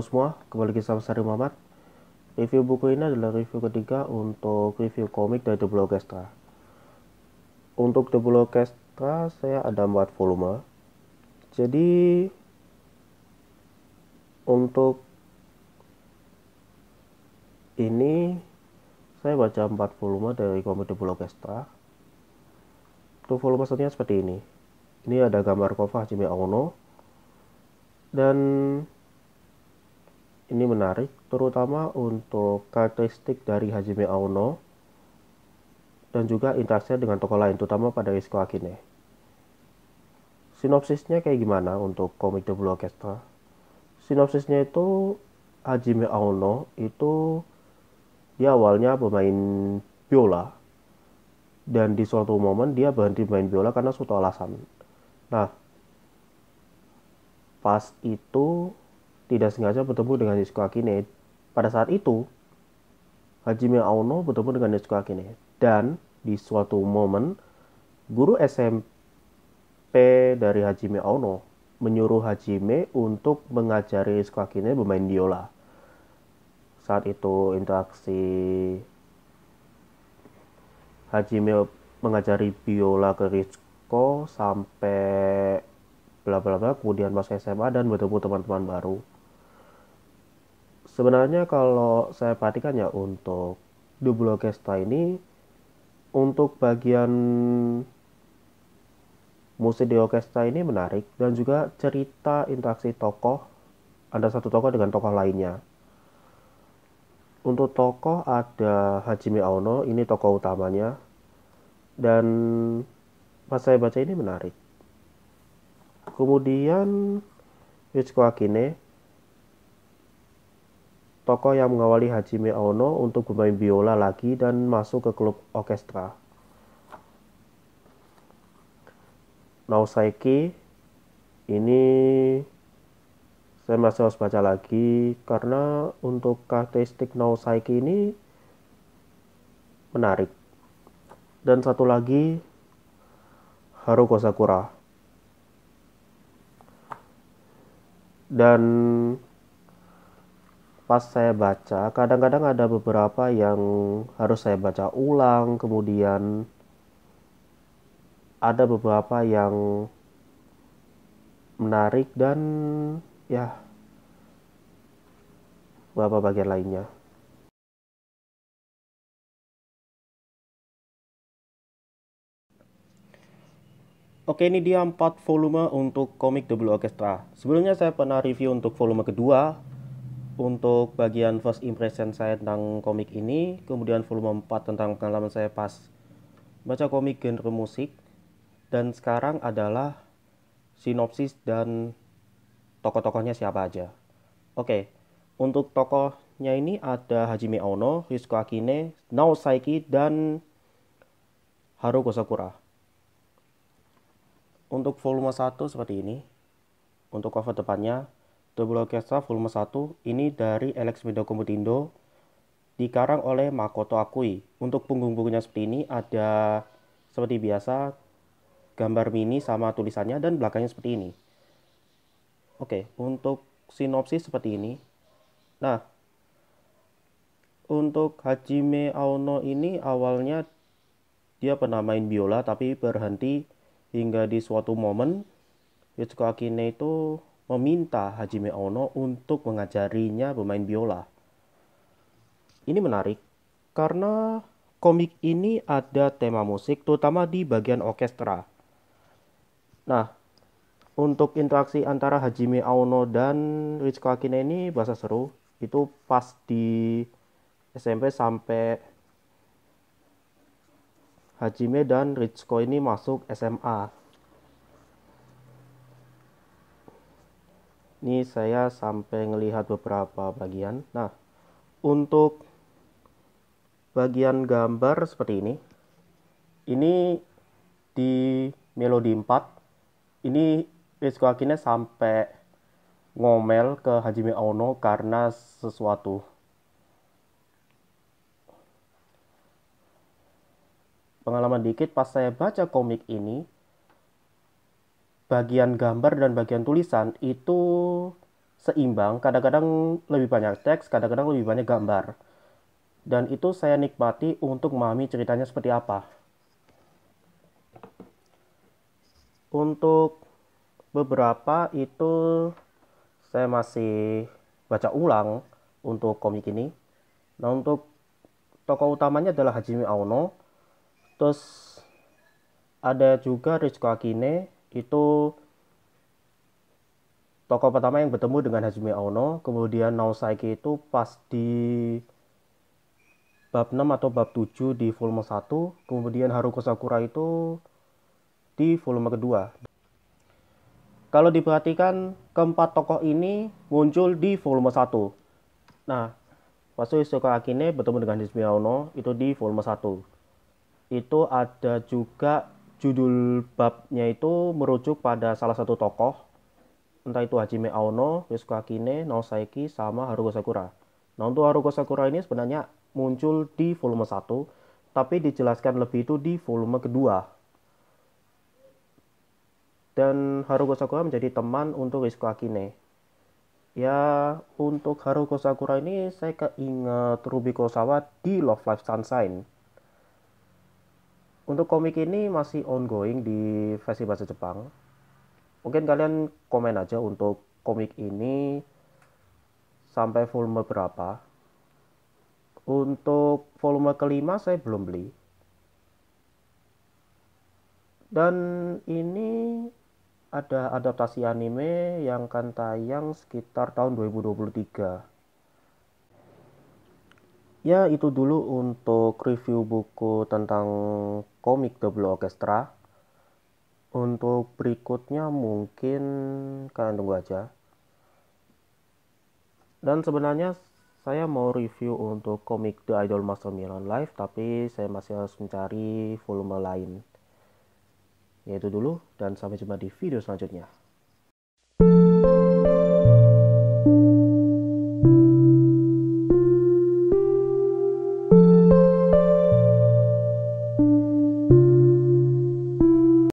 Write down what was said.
semua, kembali lagi sama saya Muhammad. Review buku ini adalah review ketiga untuk review komik dari The Blue Orchestra. Untuk The Blue Orchestra saya ada 4 volume. Jadi untuk ini saya baca 4 volume dari komik The Blue Orchestra. Untuk volume satunya seperti ini. Ini ada gambar cover Hajime Aono. Dan ini menarik, terutama untuk karakteristik dari Hajime Aono dan juga interaksinya dengan tokoh lain, terutama pada Rizko Akine. Sinopsisnya kayak gimana untuk komik The Blue Orchestra? Sinopsisnya itu Hajime Aono itu dia awalnya pemain biola dan di suatu momen dia berhenti main biola karena suatu alasan. Nah, pas itu tidak sengaja bertemu dengan Rizko Akine. Pada saat itu Hajime Aono bertemu dengan Rizko Akine dan di suatu momen guru SMP dari Hajime Aono menyuruh Hajime untuk mengajari Rizko Akine bermain biola. Saat itu interaksi Hajime mengajari biola ke Rizko sampai bla bla bla, kemudian masuk SMA dan bertemu teman-teman baru. Sebenarnya kalau saya perhatikan ya untuk The Blue Orchestra ini, untuk bagian musik di orkestra ini menarik dan juga cerita interaksi tokoh, ada satu tokoh dengan tokoh lainnya. Untuk tokoh ada Hajime Aono, ini tokoh utamanya, dan pas saya baca ini menarik. Kemudian Yuchiko Akine, tokoh yang mengawali Hajime Aono untuk bermain biola lagi dan masuk ke klub orkestra. Naosaiki, ini saya masih harus baca lagi karena untuk karakteristik Naosaiki ini menarik. Dan satu lagi Haruko Sakura. Dan pas saya baca, kadang-kadang ada beberapa yang harus saya baca ulang, kemudian ada beberapa yang menarik dan ya beberapa bagian lainnya. Oke, ini dia 4 volume untuk komik The Blue Orchestra. Sebelumnya saya pernah review untuk volume kedua, untuk bagian first impression saya tentang komik ini, kemudian volume 4 tentang pengalaman saya pas baca komik genre musik, dan sekarang adalah sinopsis dan tokoh-tokohnya siapa aja. Oke, untuk tokohnya ini ada Hajime Aono, Rizko Akine, Naosaiki, dan Haruko Sakura. Untuk volume 1 seperti ini. Untuk cover depannya, The Blue Orchestra volume 1 ini dari Alex Media Komputindo, dikarang oleh Makoto Akui. Untuk punggung bukunya seperti ini, ada seperti biasa gambar mini sama tulisannya dan belakangnya seperti ini. Oke, untuk sinopsis seperti ini. Nah, untuk Hajime Aono ini awalnya dia pernah main biola tapi berhenti hingga di suatu momen Yuchiko Akine itu meminta Hajime Aono untuk mengajarinya bermain biola. Ini menarik karena komik ini ada tema musik terutama di bagian orkestra. Nah, untuk interaksi antara Hajime Aono dan Rizko Akine ini bahasa seru. Itu pas di SMP sampai Hajime dan Rizko ini masuk SMA. Ini saya sampai ngelihat beberapa bagian. Nah, untuk bagian gambar seperti ini. Ini di Melodi 4. Ini Rizko Akine sampai ngomel ke Hajime Aono karena sesuatu. Pengalaman dikit, pas saya baca komik ini, bagian gambar dan bagian tulisan itu seimbang, kadang-kadang lebih banyak teks, kadang-kadang lebih banyak gambar. Dan itu saya nikmati untuk memahami ceritanya seperti apa. Untuk beberapa itu saya masih baca ulang untuk komik ini. Nah, untuk tokoh utamanya adalah Hajime Aono. Terus ada juga Ritsuko Akine, itu tokoh pertama yang bertemu dengan Hajime Aono. Kemudian Naosaiki itu pas di bab 6 atau bab 7 di volume 1. Kemudian Haruko Sakura itu di volume kedua. Kalau diperhatikan, keempat tokoh ini muncul di volume 1. Nah, Wasuo Ritsuko Akine bertemu dengan Hajime Aono itu di volume 1. Itu ada juga judul babnya itu merujuk pada salah satu tokoh, entah itu Hajime Aono, Ritsuko Akine, Naosaiki, sama Haruko Sakura. Nah, untuk Haruko Sakura ini sebenarnya muncul di volume 1, tapi dijelaskan lebih itu di volume kedua. Dan Haruko Sakura menjadi teman untuk Ritsuko Akine. Ya, untuk Haruko Sakura ini saya keinget Ruby Kosawa di Love Live Sunshine. Untuk komik ini masih ongoing di versi bahasa Jepang. Mungkin kalian komen aja untuk komik ini sampai volume berapa. Untuk volume kelima saya belum beli. Dan ini ada adaptasi anime yang akan tayang sekitar tahun 2023. Ya, itu dulu untuk review buku tentang komik The Blue Orchestra. Untuk berikutnya mungkin kalian tunggu aja. Dan sebenarnya saya mau review untuk komik The Idol Master Milan Live, tapi saya masih harus mencari volume lain. Ya itu dulu, dan sampai jumpa di video selanjutnya.